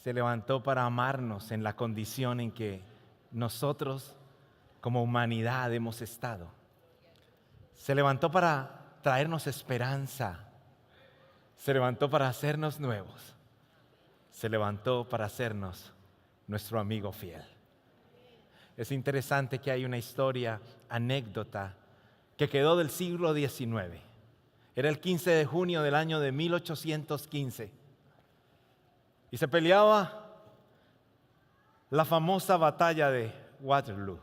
se levantó para amarnos en la condición en que nosotros como humanidad hemos estado. Se levantó para traernos esperanza. Se levantó para hacernos nuevos. Se levantó para hacernos nuestro amigo fiel. Es interesante que hay una historia, anécdota, que quedó del siglo XIX. Era el 15 de junio del año de 1815. Y se peleaba la famosa batalla de Waterloo,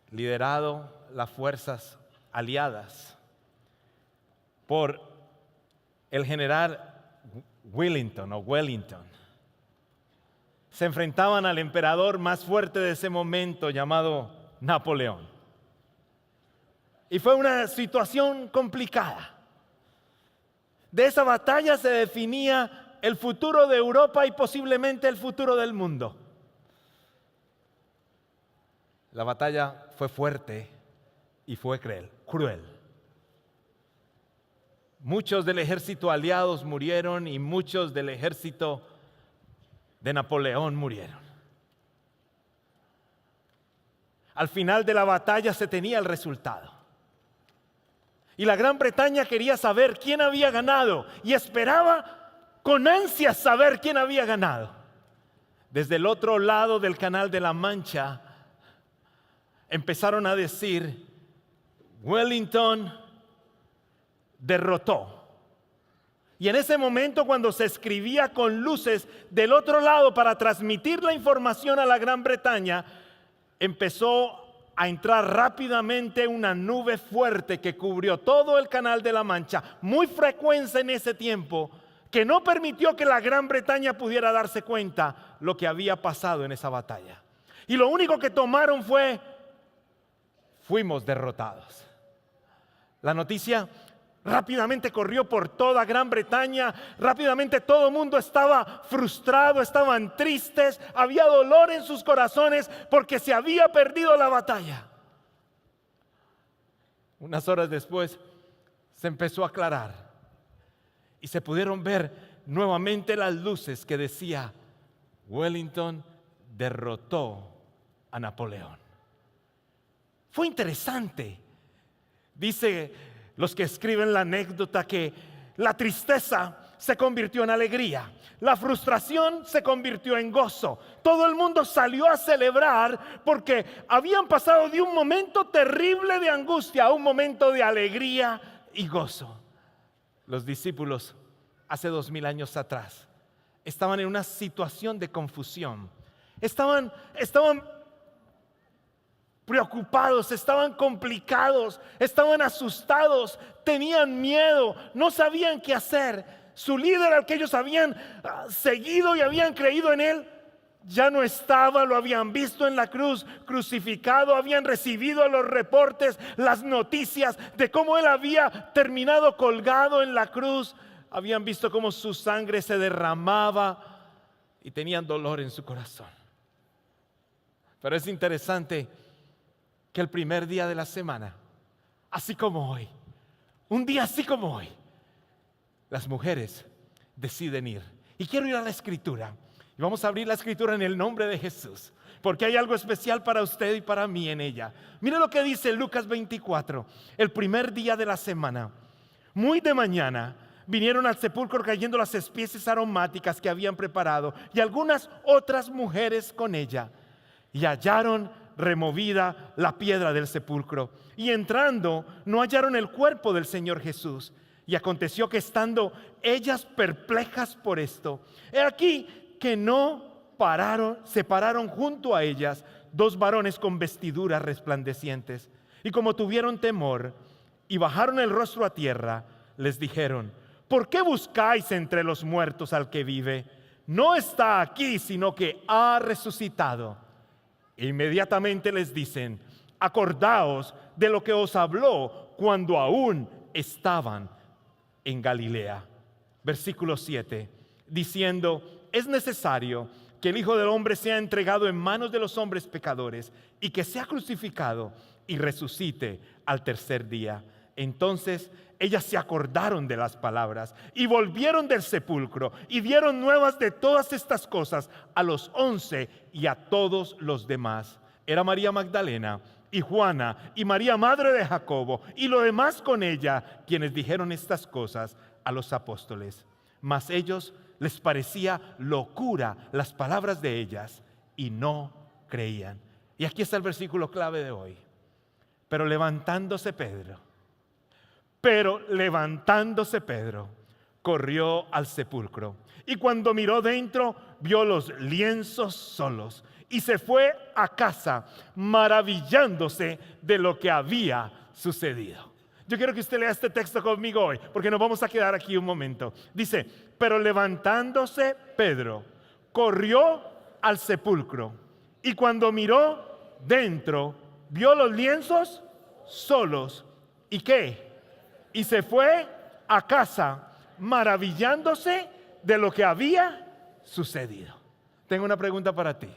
liderado las fuerzas aliadas por el general Wellington. Se enfrentaban al emperador más fuerte de ese momento, llamado Napoleón. Y fue una situación complicada. De esa batalla se definía el futuro de Europa y posiblemente el futuro del mundo. La batalla fue fuerte y fue cruel. Muchos del ejército aliados murieron y muchos del ejército de Napoleón murieron. Al final de la batalla se tenía el resultado. Y la Gran Bretaña quería saber quién había ganado y esperaba con ansias saber quién había ganado. Desde el otro lado del Canal de la Mancha empezaron a decir: Wellington derrotó. Y en ese momento, cuando se escribía con luces del otro lado para transmitir la información a la Gran Bretaña, empezó a entrar rápidamente una nube fuerte que cubrió todo el Canal de la Mancha, muy frecuente en ese tiempo, que no permitió que la Gran Bretaña pudiera darse cuenta lo que había pasado en esa batalla. Y lo único que tomaron fue: fuimos derrotados. La noticia rápidamente corrió por toda Gran Bretaña. Rápidamente todo el mundo estaba frustrado, estaban tristes, había dolor en sus corazones porque se había perdido la batalla. Unas horas después se empezó a aclarar y se pudieron ver nuevamente las luces que decía: Wellington derrotó a Napoleón. Fue interesante. Dice los que escriben la anécdota que la tristeza se convirtió en alegría, la frustración se convirtió en gozo. Todo el mundo salió a celebrar porque habían pasado de un momento terrible de angustia a un momento de alegría y gozo. Los discípulos hace 2000 años atrás estaban en una situación de confusión. Estaban preocupados, estaban complicados, estaban asustados, tenían miedo, no sabían qué hacer. Su líder, al que ellos habían seguido y habían creído en él, ya no estaba. Lo habían visto en la cruz crucificado, habían recibido los reportes, las noticias de cómo él había terminado colgado en la cruz. Habían visto cómo su sangre se derramaba y tenían dolor en su corazón. Pero es interesante que el primer día de la semana, así como hoy, un día así como hoy, las mujeres deciden ir. Y quiero ir a la Escritura. Y vamos a abrir la Escritura en el nombre de Jesús, porque hay algo especial para usted y para mí en ella. Mire lo que dice Lucas 24. El primer día de la semana, muy de mañana, vinieron al sepulcro trayendo las especies aromáticas que habían preparado, y algunas otras mujeres con ella, y hallaron removida la piedra del sepulcro, y entrando no hallaron el cuerpo del Señor Jesús. Y aconteció que estando ellas perplejas por esto, he aquí que se pararon junto a ellas dos varones con vestiduras resplandecientes, y como tuvieron temor y bajaron el rostro a tierra, les dijeron: ¿por qué buscáis entre los muertos al que vive? No está aquí, sino que ha resucitado. Inmediatamente les dicen: acordaos de lo que os habló cuando aún estaban en Galilea. Versículo 7, diciendo: es necesario que el Hijo del Hombre sea entregado en manos de los hombres pecadores y que sea crucificado y resucite al tercer día. Entonces ellas se acordaron de las palabras y volvieron del sepulcro y dieron nuevas de todas estas cosas a los 11 y a todos los demás. Era María Magdalena y Juana y María madre de Jacobo y lo demás con ella, quienes dijeron estas cosas a los apóstoles. Mas ellos les parecía locura las palabras de ellas y no creían. Y aquí está el versículo clave de hoy. Pero levantándose Pedro, corrió al sepulcro y cuando miró dentro, vio los lienzos solos y se fue a casa maravillándose de lo que había sucedido. Yo quiero que usted lea este texto conmigo hoy, porque nos vamos a quedar aquí un momento. Dice, pero levantándose Pedro, corrió al sepulcro y cuando miró dentro, vio los lienzos solos. ¿Y qué? Y se fue a casa maravillándose de lo que había sucedido. Tengo una pregunta para ti.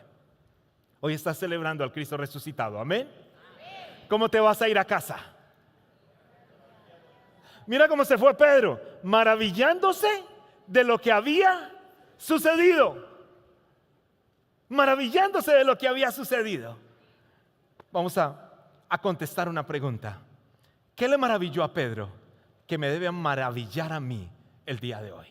Hoy estás celebrando al Cristo resucitado, ¿amén? ¿Cómo te vas a ir a casa? Mira cómo se fue Pedro, maravillándose de lo que había sucedido. Maravillándose de lo que había sucedido. Vamos a contestar una pregunta. ¿Qué le maravilló a Pedro que me debe maravillar a mí el día de hoy?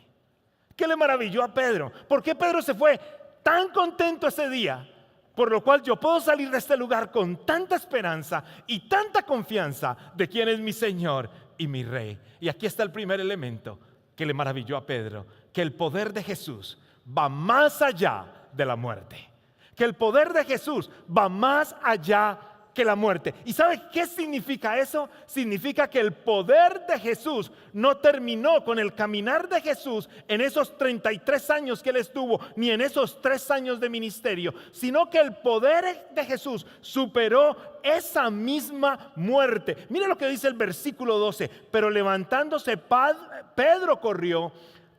¿Qué le maravilló a Pedro? ¿Por qué Pedro se fue tan contento ese día? Por lo cual yo puedo salir de este lugar con tanta esperanza y tanta confianza de quién es mi Señor y mi Rey. Y aquí está el primer elemento que le maravilló a Pedro, que el poder de Jesús va más allá de la muerte. Que el poder de Jesús va más allá que la muerte. ¿Y sabe qué significa eso? Significa que el poder de Jesús no terminó con el caminar de Jesús en esos 33 años que él estuvo, ni en esos 3 años de ministerio, sino que el poder de Jesús superó esa misma muerte. Mire lo que dice el versículo 12. Pero levantándose Pedro corrió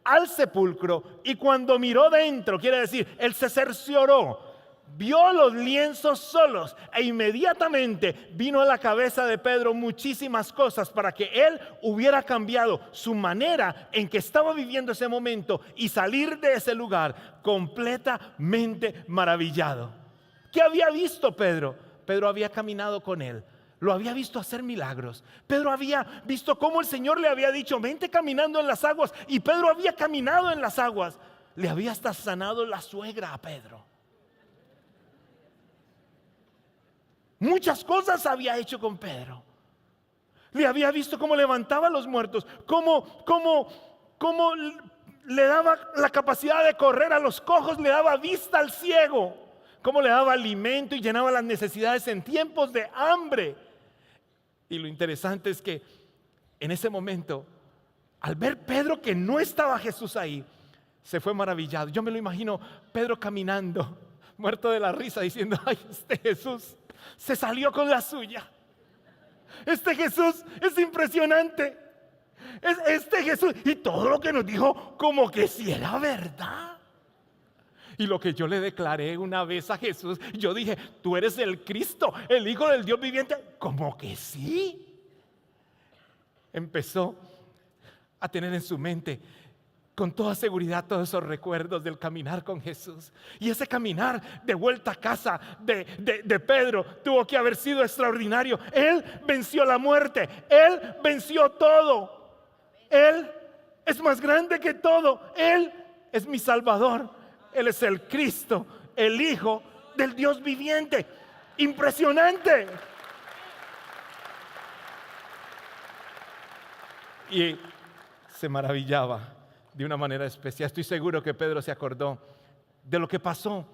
al sepulcro y cuando miró dentro, quiere decir, él se cercioró, vio los lienzos solos e inmediatamente vino a la cabeza de Pedro muchísimas cosas para que él hubiera cambiado su manera en que estaba viviendo ese momento y salir de ese lugar completamente maravillado. ¿Qué había visto Pedro? Pedro había caminado con él. Lo había visto hacer milagros. Pedro había visto cómo el Señor le había dicho, vente caminando en las aguas. Y Pedro había caminado en las aguas. Le había hasta sanado la suegra a Pedro. Muchas cosas había hecho con Pedro. Le había visto cómo levantaba a los muertos, cómo le daba la capacidad de correr a los cojos, le daba vista al ciego, cómo le daba alimento y llenaba las necesidades en tiempos de hambre. Y lo interesante es que en ese momento, al ver Pedro que no estaba Jesús ahí, se fue maravillado. Yo me lo imagino Pedro caminando, muerto de la risa, diciendo, ay, este Jesús se salió con la suya. Este Jesús es impresionante. Este Jesús, y todo lo que nos dijo, como que si era verdad. Y lo que yo le declaré una vez a Jesús, yo dije, tú eres el Cristo, el Hijo del Dios viviente. Como que sí. Empezó a tener en su mente con toda seguridad todos esos recuerdos del caminar con Jesús. Y ese caminar de vuelta a casa de Pedro tuvo que haber sido extraordinario. Él venció la muerte, él venció todo. Él es más grande que todo. Él es mi Salvador. Él es el Cristo, el Hijo del Dios viviente. Impresionante. Y se maravillaba de una manera especial. Estoy seguro que Pedro se acordó de lo que pasó,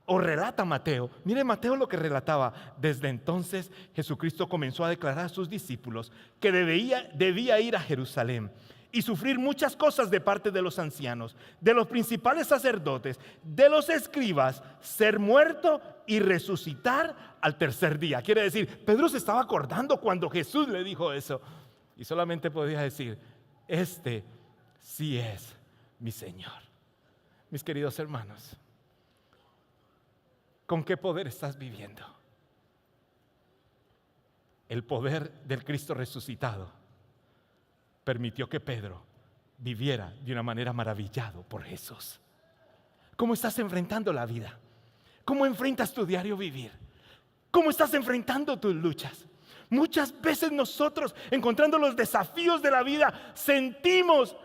o relata Mateo. Mire Mateo lo que relataba. Desde entonces Jesucristo comenzó a declarar a sus discípulos que debía ir a Jerusalén y sufrir muchas cosas de parte de los ancianos, de los principales sacerdotes, de los escribas, ser muerto y resucitar al tercer día. Quiere decir, Pedro se estaba acordando cuando Jesús le dijo eso y solamente podía decir, este sí es mi Señor. Mis queridos hermanos, ¿con qué poder estás viviendo? El poder del Cristo resucitado permitió que Pedro viviera de una manera maravillado por Jesús. ¿Cómo estás enfrentando la vida? ¿Cómo enfrentas tu diario vivir? ¿Cómo estás enfrentando tus luchas? Muchas veces nosotros, encontrando los desafíos de la vida, sentimos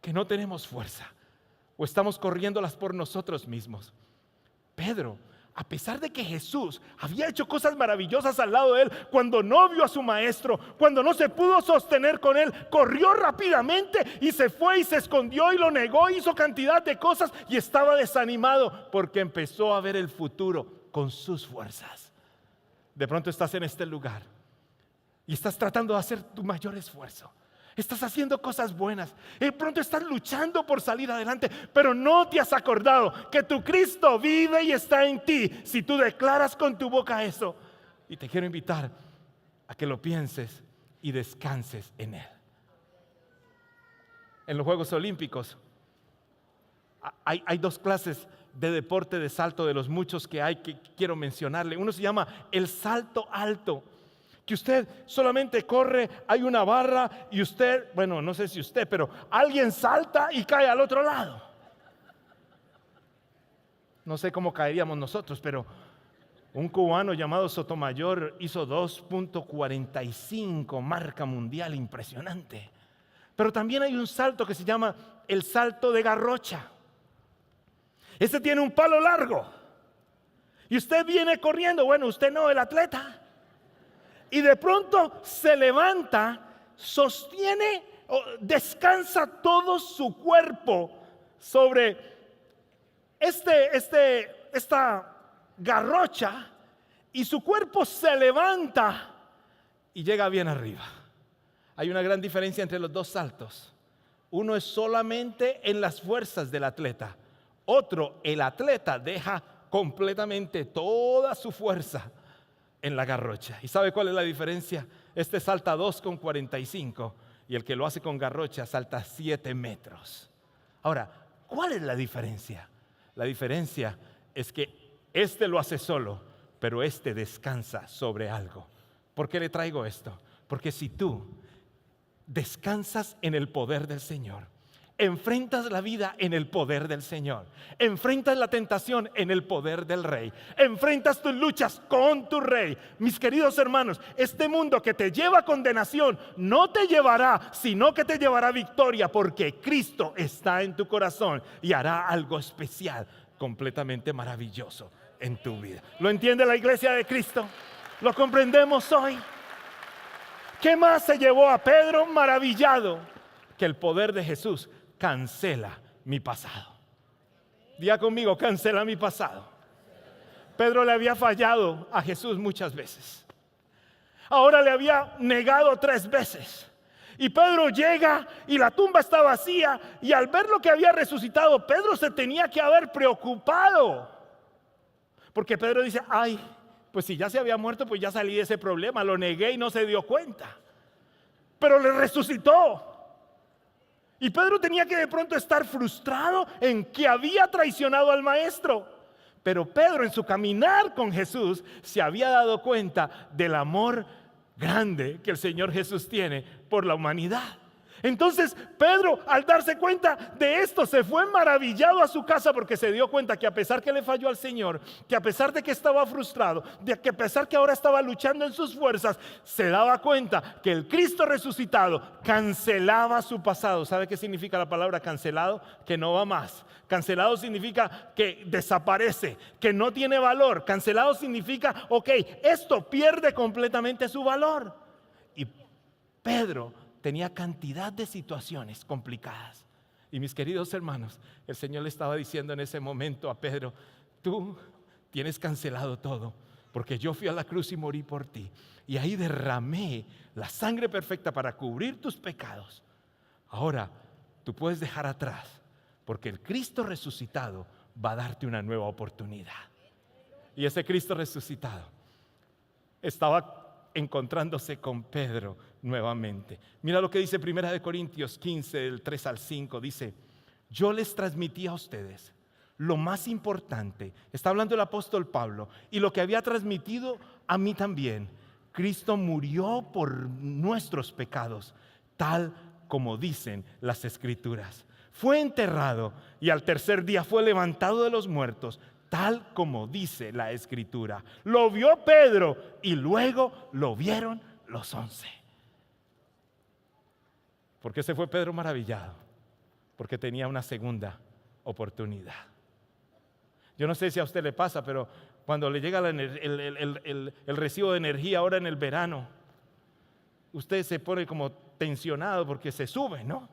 que no tenemos fuerza o estamos corriéndolas por nosotros mismos. Pedro, a pesar de que Jesús había hecho cosas maravillosas al lado de él, cuando no vio a su maestro, cuando no se pudo sostener con él, corrió rápidamente y se fue y se escondió y lo negó, hizo cantidad de cosas y estaba desanimado porque empezó a ver el futuro con sus fuerzas. De pronto estás en este lugar y estás tratando de hacer tu mayor esfuerzo. Estás haciendo cosas buenas. De pronto estás luchando por salir adelante, pero no te has acordado que tu Cristo vive y está en ti. Si tú declaras con tu boca eso, y te quiero invitar a que lo pienses y descanses en Él. En los Juegos Olímpicos hay dos clases de deporte de salto de los muchos que hay que quiero mencionarle. Uno se llama el salto alto, que usted solamente corre, hay una barra y usted, bueno, no sé si usted, pero alguien salta y cae al otro lado. No sé cómo caeríamos nosotros, pero un cubano llamado Sotomayor hizo 2.45, marca mundial impresionante. Pero también hay un salto que se llama el salto de garrocha. Este tiene un palo largo y usted viene corriendo, bueno, usted no, el atleta. Y de pronto se levanta, sostiene, descansa todo su cuerpo sobre esta garrocha y su cuerpo se levanta y llega bien arriba. Hay una gran diferencia entre los dos saltos. Uno es solamente en las fuerzas del atleta. Otro, el atleta deja completamente toda su fuerza en la garrocha. ¿Y sabe cuál es la diferencia? Este salta 2.45 y el que lo hace con garrocha salta 7 metros. Ahora, ¿cuál es la diferencia? La diferencia es que este lo hace solo, pero este descansa sobre algo. ¿Por qué le traigo esto? Porque si tú descansas en el poder del Señor, enfrentas la vida en el poder del Señor, enfrentas la tentación en el poder del Rey, enfrentas tus luchas con tu Rey. Mis queridos hermanos, este mundo que te lleva a condenación no te llevará, sino que te llevará a victoria, porque Cristo está en tu corazón y hará algo especial, completamente maravilloso en tu vida. ¿Lo entiende la iglesia de Cristo? ¿Lo comprendemos hoy? ¿Qué más se llevó a Pedro maravillado? Que el poder de Jesús cancela mi pasado. Diga conmigo, cancela mi pasado. Pedro le había fallado a Jesús muchas veces. Ahora le había negado 3 veces. Y Pedro llega y la tumba está vacía. Y al ver lo que había resucitado, Pedro se tenía que haber preocupado. Porque Pedro dice, ay, pues si ya se había muerto, pues ya salí de ese problema. Lo negué y no se dio cuenta. Pero le resucitó. Y Pedro tenía que de pronto estar frustrado en que había traicionado al maestro. Pero Pedro, en su caminar con Jesús, se había dado cuenta del amor grande que el Señor Jesús tiene por la humanidad. Entonces Pedro, al darse cuenta de esto, se fue maravillado a su casa, porque se dio cuenta que a pesar que le falló al Señor, que a pesar de que estaba frustrado, de que a pesar que ahora estaba luchando en sus fuerzas, se daba cuenta que el Cristo resucitado cancelaba su pasado. ¿Sabe qué significa la palabra cancelado? Que no va más. Cancelado significa que desaparece, que no tiene valor. Cancelado significa, ok, esto pierde completamente su valor. Y Pedro tenía cantidad de situaciones complicadas. Y mis queridos hermanos, el Señor le estaba diciendo en ese momento a Pedro, tú tienes cancelado todo, porque yo fui a la cruz y morí por ti. Y ahí derramé la sangre perfecta para cubrir tus pecados. Ahora tú puedes dejar atrás, porque el Cristo resucitado va a darte una nueva oportunidad. Y ese Cristo resucitado estaba encontrándose con Pedro nuevamente. Mira lo que dice 1 Corintios 15, del 3 al 5. Dice, yo les transmití a ustedes lo más importante. Está hablando el apóstol Pablo. Y lo que había transmitido a mí también. Cristo murió por nuestros pecados, tal como dicen las Escrituras. Fue enterrado y al tercer día fue levantado de los muertos, tal como dice la Escritura. Lo vio Pedro y luego lo vieron los 11. ¿Por qué se fue Pedro maravillado? Porque tenía una segunda oportunidad. Yo no sé si a usted le pasa, pero cuando le llega el recibo de energía ahora en el verano, usted se pone como tensionado porque se sube, ¿no?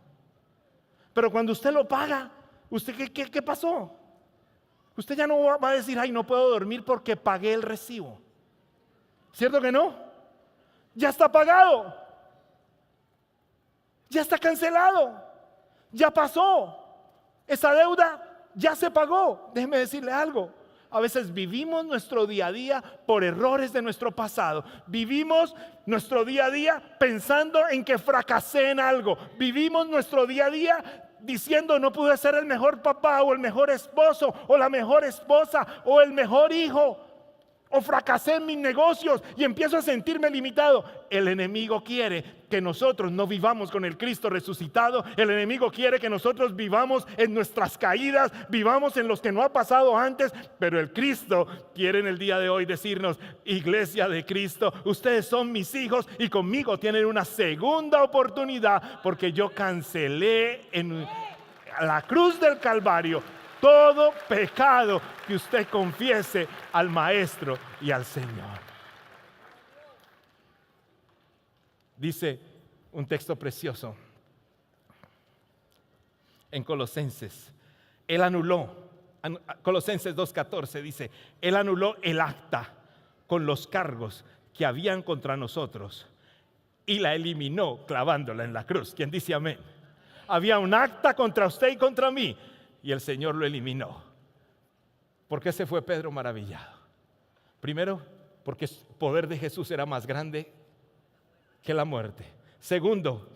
Pero cuando usted lo paga, ¿usted qué pasó? Usted ya no va a decir, ay, no puedo dormir porque pagué el recibo. ¿Cierto que no? Ya está pagado. Ya está cancelado. Ya pasó. Esa deuda ya se pagó. Déjeme decirle algo. A veces vivimos nuestro día a día por errores de nuestro pasado. Vivimos nuestro día a día pensando en que fracasé en algo. Vivimos nuestro día a día diciendo no pude ser el mejor papá o el mejor esposo o la mejor esposa o el mejor hijo. O fracasé en mis negocios y empiezo a sentirme limitado. El enemigo quiere que nosotros no vivamos con el Cristo resucitado. El enemigo quiere que nosotros vivamos en nuestras caídas, vivamos en los que no ha pasado antes. Pero el Cristo quiere en el día de hoy decirnos, iglesia de Cristo, ustedes son mis hijos y conmigo tienen una segunda oportunidad, porque yo cancelé en la cruz del Calvario todo pecado que usted confiese al Maestro y al Señor. Dice un texto precioso en Colosenses. Él anuló, Colosenses 2:14 dice, Él anuló el acta con los cargos que habían contra nosotros y la eliminó clavándola en la cruz. ¿Quién dice amén? Había un acta contra usted y contra mí, y el Señor lo eliminó. ¿Por qué se fue Pedro maravillado? Primero, porque el poder de Jesús era más grande que la muerte. Segundo,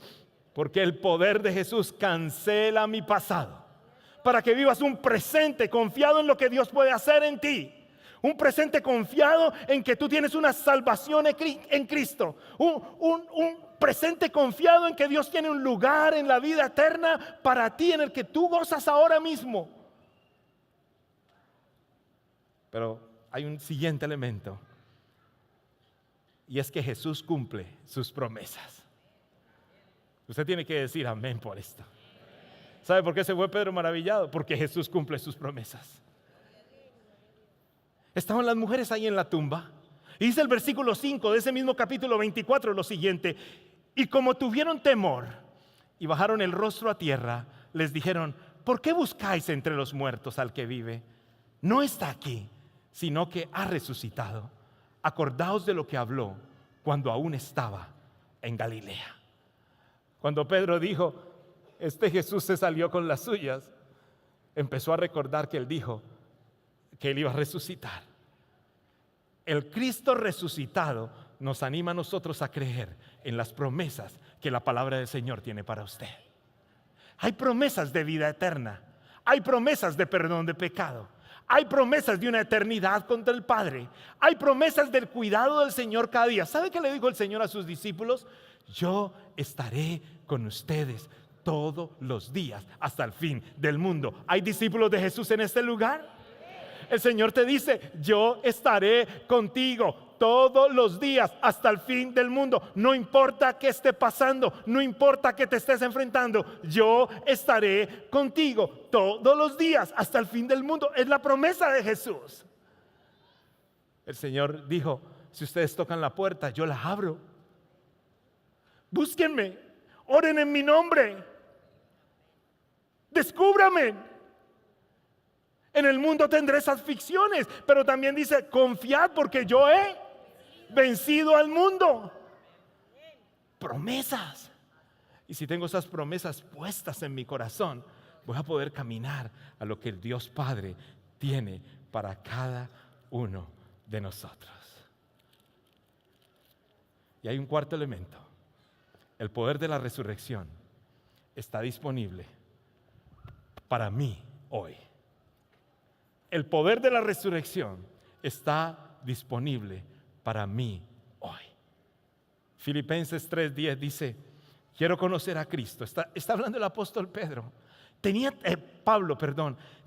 porque el poder de Jesús cancela mi pasado, para que vivas un presente confiado en lo que Dios puede hacer en ti. Un presente confiado en que tú tienes una salvación en Cristo. Un presente confiado en que Dios tiene un lugar en la vida eterna para ti, en el que tú gozas ahora mismo. Pero hay un siguiente elemento, y es que Jesús cumple sus promesas. Usted tiene que decir amén por esto. ¿Sabe por qué se fue Pedro maravillado? Porque Jesús cumple sus promesas. Estaban las mujeres ahí en la tumba, y dice el versículo 5 de ese mismo capítulo 24 lo siguiente: y como tuvieron temor y bajaron el rostro a tierra, les dijeron, ¿por qué buscáis entre los muertos al que vive? No está aquí, sino que ha resucitado. Acordaos de lo que habló cuando aún estaba en Galilea. Cuando Pedro dijo, este Jesús se salió con las suyas, empezó a recordar que él dijo que él iba a resucitar. El Cristo resucitado nos anima a nosotros a creer en las promesas que la palabra del Señor tiene para usted. Hay promesas de vida eterna, hay promesas de perdón de pecado, hay promesas de una eternidad contra el Padre, hay promesas del cuidado del Señor cada día. ¿Sabe qué le dijo el Señor a sus discípulos? Yo estaré con ustedes todos los días hasta el fin del mundo. ¿Hay discípulos de Jesús en este lugar? El Señor te dice, yo estaré contigo todos los días hasta el fin del mundo. No importa qué esté pasando, no importa que te estés enfrentando, yo estaré contigo todos los días hasta el fin del mundo. Es la promesa de Jesús. El Señor dijo, si ustedes tocan la puerta, yo la abro. Búsquenme, oren en mi nombre, descúbrame. En el mundo tendréis aflicciones, pero también dice, confiad porque yo he vencido al mundo. Promesas. Y si tengo esas promesas puestas en mi corazón, voy a poder caminar a lo que el Dios Padre tiene para cada uno de nosotros. Y hay un cuarto elemento. El poder de la resurrección está disponible para mí hoy. El poder de la resurrección está disponible para mí hoy. Filipenses 3:10 dice, quiero conocer a Cristo. Está hablando el apóstol Pedro. Pablo,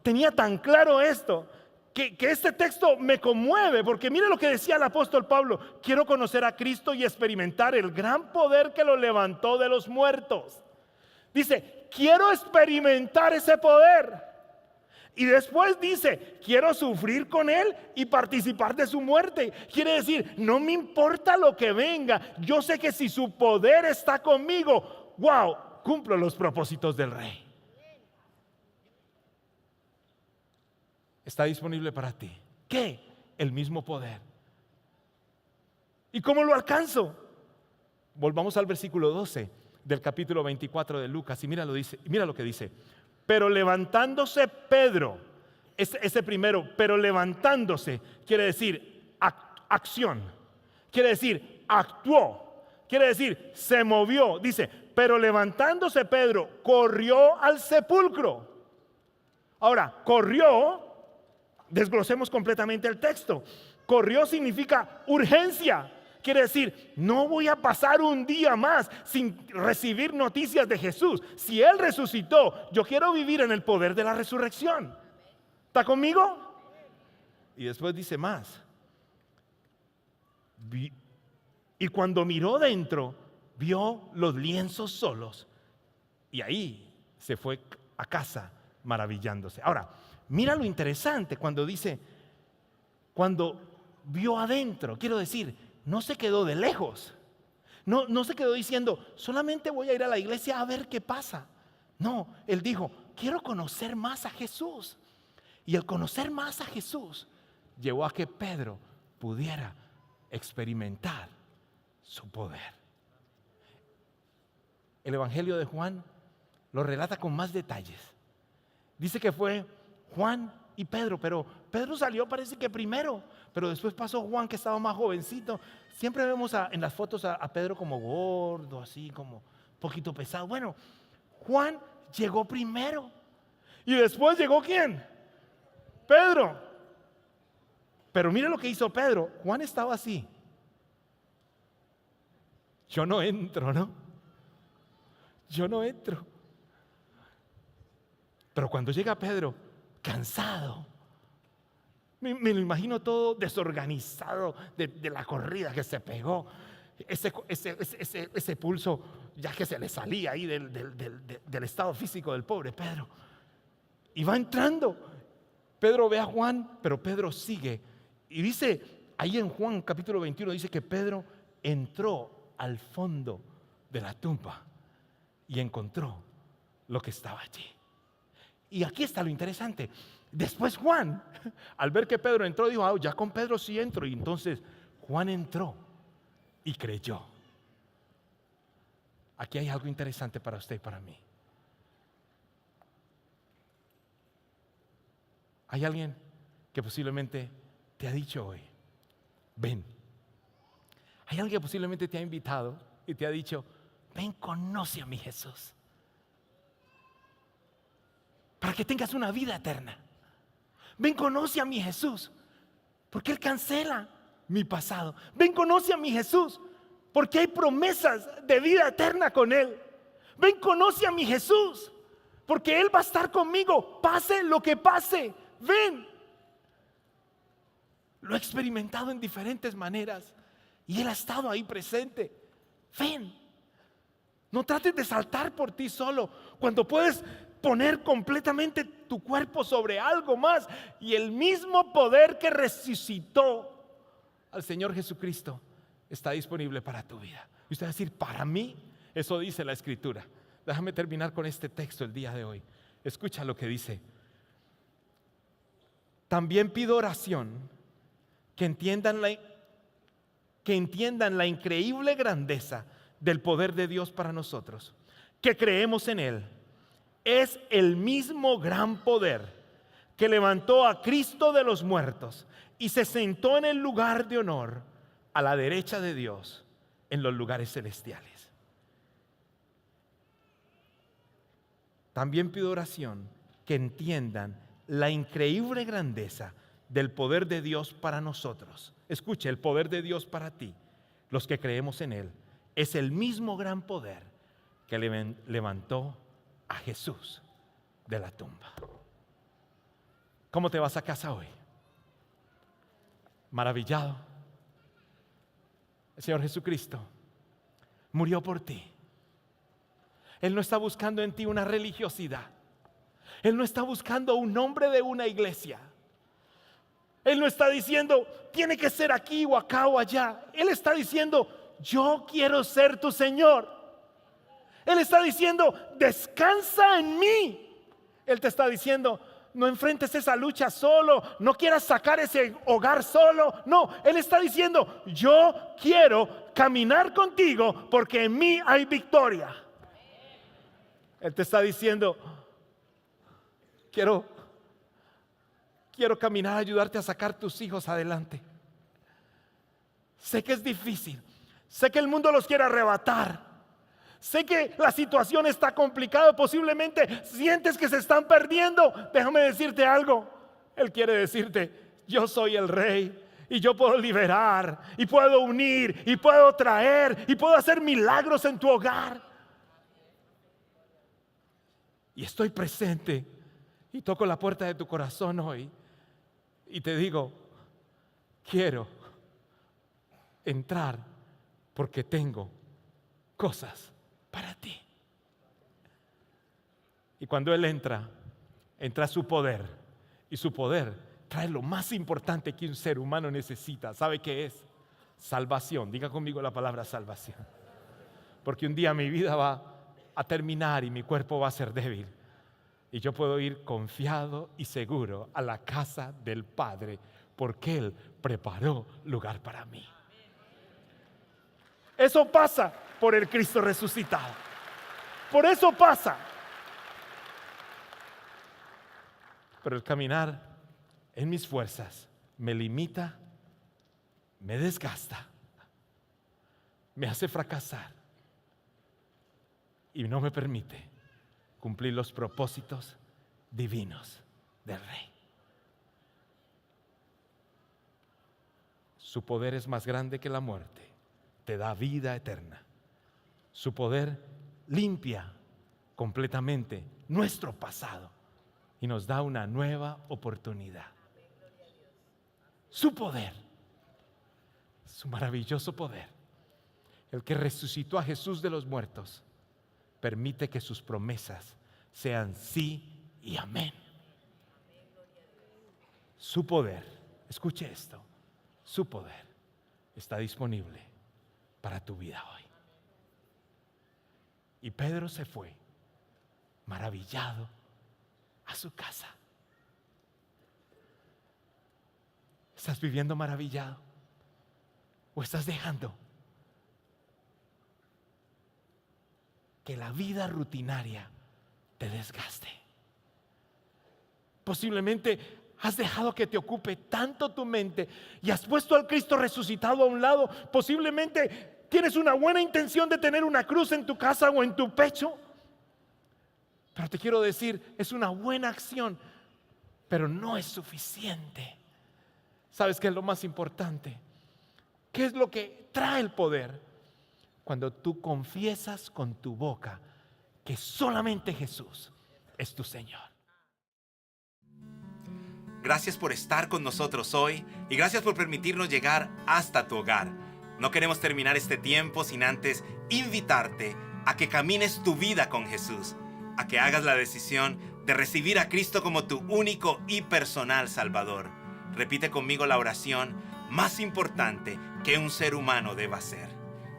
tenía tan claro esto que este texto me conmueve, porque mire lo que decía el apóstol Pablo: quiero conocer a Cristo y experimentar el gran poder que lo levantó de los muertos. Dice, quiero experimentar ese poder. Y después dice, quiero sufrir con Él y participar de su muerte. Quiere decir, no me importa lo que venga, yo sé que si su poder está conmigo, wow, cumplo los propósitos del Rey. Está disponible para ti. ¿Qué? El mismo poder. ¿Y cómo lo alcanzo? Volvamos al versículo 12 del capítulo 24 de Lucas y mira lo que dice. Pero levantándose Pedro, ese primero, pero levantándose, quiere decir acción, quiere decir actuó, quiere decir se movió. Dice, pero levantándose Pedro, corrió al sepulcro. Ahora, corrió, desglosemos completamente el texto. Corrió significa urgencia. Quiere decir, no voy a pasar un día más sin recibir noticias de Jesús. Si Él resucitó, yo quiero vivir en el poder de la resurrección. ¿Está conmigo? Y después dice más. Y cuando miró dentro, vio los lienzos solos. Y ahí se fue a casa maravillándose. Ahora, mira lo interesante cuando dice, cuando vio adentro, quiero decir, no se quedó de lejos. No se quedó diciendo, solamente voy a ir a la iglesia a ver qué pasa. No, él dijo, quiero conocer más a Jesús. Y el conocer más a Jesús llevó a que Pedro pudiera experimentar su poder. El Evangelio de Juan lo relata con más detalles. Dice que fue Juan y Pedro, pero Pedro salió parece que primero, pero después pasó Juan, que estaba más jovencito. Siempre vemos en las fotos a Pedro como gordo, así como un poquito pesado. Bueno, Juan llegó primero. Y después llegó ¿quién? Pedro. Pero mire lo que hizo Pedro. Juan estaba así. Yo no entro, ¿no? Yo no entro. Pero cuando llega Pedro, cansado, me lo imagino todo desorganizado de la corrida que se pegó, ese pulso ya que se le salía ahí del estado físico del pobre Pedro. Y va entrando. Pedro ve a Juan, pero Pedro sigue. Y dice, ahí en Juan capítulo 21, dice que Pedro entró al fondo de la tumba y encontró lo que estaba allí. Y aquí está lo interesante. Después Juan, al ver que Pedro entró, dijo, ya con Pedro sí entro. Y entonces Juan entró y creyó. Aquí hay algo interesante para usted y para mí. Hay alguien que posiblemente te ha dicho hoy, ven. Hay alguien que posiblemente te ha invitado y te ha dicho, ven, conoce a mi Jesús, para que tengas una vida eterna. Ven, conoce a mi Jesús, porque Él cancela mi pasado. Ven, conoce a mi Jesús, porque hay promesas de vida eterna con Él. Ven, conoce a mi Jesús, porque Él va a estar conmigo, pase lo que pase. Ven. Lo he experimentado en diferentes maneras y Él ha estado ahí presente. Ven. No trates de saltar por ti solo, cuando puedes poner completamente tu cuerpo sobre algo más, y el mismo poder que resucitó al Señor Jesucristo está disponible para tu vida. Y usted va a decir, para mí, eso dice la Escritura. Déjame terminar con este texto el día de hoy. Escucha lo que dice. También pido oración que entiendan la increíble grandeza del poder de Dios para nosotros, que creemos en Él. Es el mismo gran poder que levantó a Cristo de los muertos y se sentó en el lugar de honor a la derecha de Dios en los lugares celestiales. También pido oración que entiendan la increíble grandeza del poder de Dios para nosotros. Escuche, el poder de Dios para ti, los que creemos en Él, es el mismo gran poder que levantó a Jesús de la tumba. ¿Cómo te vas a casa hoy? Maravillado. El Señor Jesucristo murió por ti. Él no está buscando en ti una religiosidad. Él no está buscando un nombre de una iglesia. Él no está diciendo, tiene que ser aquí o acá o allá. Él está diciendo, yo quiero ser tu Señor. Él está diciendo, descansa en mí. Él te está diciendo, no enfrentes esa lucha solo, no quieras sacar ese hogar solo. No, Él está diciendo, yo quiero caminar contigo porque en mí hay victoria. Él te está diciendo, quiero caminar, ayudarte a sacar tus hijos adelante. Sé que es difícil, sé que el mundo los quiere arrebatar. Sé que la situación está complicada, posiblemente sientes que se están perdiendo. Déjame decirte algo. Él quiere decirte, yo soy el rey y yo puedo liberar y puedo unir y puedo traer y puedo hacer milagros en tu hogar. Y estoy presente y toco la puerta de tu corazón hoy y te digo, quiero entrar porque tengo cosas para ti. Y cuando Él entra su poder. Y su poder trae lo más importante que un ser humano necesita. ¿Sabe qué es? Salvación. Diga conmigo la palabra salvación. Porque un día mi vida va a terminar y mi cuerpo va a ser débil. Y yo puedo ir confiado y seguro a la casa del Padre, porque Él preparó lugar para mí. Eso pasa por el Cristo resucitado. Por eso pasa. Pero el caminar en mis fuerzas me limita, me desgasta, me hace fracasar y no me permite cumplir los propósitos divinos del Rey. Su poder es más grande que la muerte. Te da vida eterna. Su poder limpia completamente nuestro pasado y nos da una nueva oportunidad. Su poder, su maravilloso poder, el que resucitó a Jesús de los muertos, permite que sus promesas sean sí y amén. Su poder, escuche esto, su poder está disponible para tu vida hoy. Y Pedro se fue maravillado a su casa. ¿Estás viviendo maravillado? ¿O estás dejando que la vida rutinaria te desgaste? Posiblemente has dejado que te ocupe tanto tu mente y has puesto al Cristo resucitado a un lado. Posiblemente tienes una buena intención de tener una cruz en tu casa o en tu pecho. Pero te quiero decir, es una buena acción, pero no es suficiente. ¿Sabes qué es lo más importante? ¿Qué es lo que trae el poder? Cuando tú confiesas con tu boca que solamente Jesús es tu Señor. Gracias por estar con nosotros hoy y gracias por permitirnos llegar hasta tu hogar. No queremos terminar este tiempo sin antes invitarte a que camines tu vida con Jesús, a que hagas la decisión de recibir a Cristo como tu único y personal Salvador. Repite conmigo la oración más importante que un ser humano deba hacer.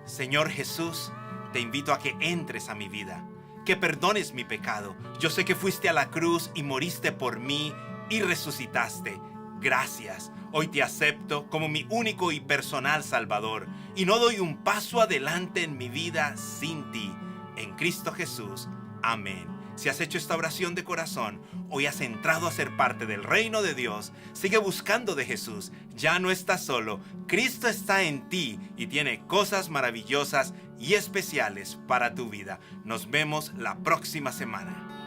Señor Jesús, te invito a que entres a mi vida, que perdones mi pecado. Yo sé que fuiste a la cruz y moriste por mí y resucitaste. Gracias. Hoy te acepto como mi único y personal Salvador y no doy un paso adelante en mi vida sin ti. En Cristo Jesús. Amén. Si has hecho esta oración de corazón, hoy has entrado a ser parte del reino de Dios. Sigue buscando de Jesús. Ya no estás solo. Cristo está en ti y tiene cosas maravillosas y especiales para tu vida. Nos vemos la próxima semana.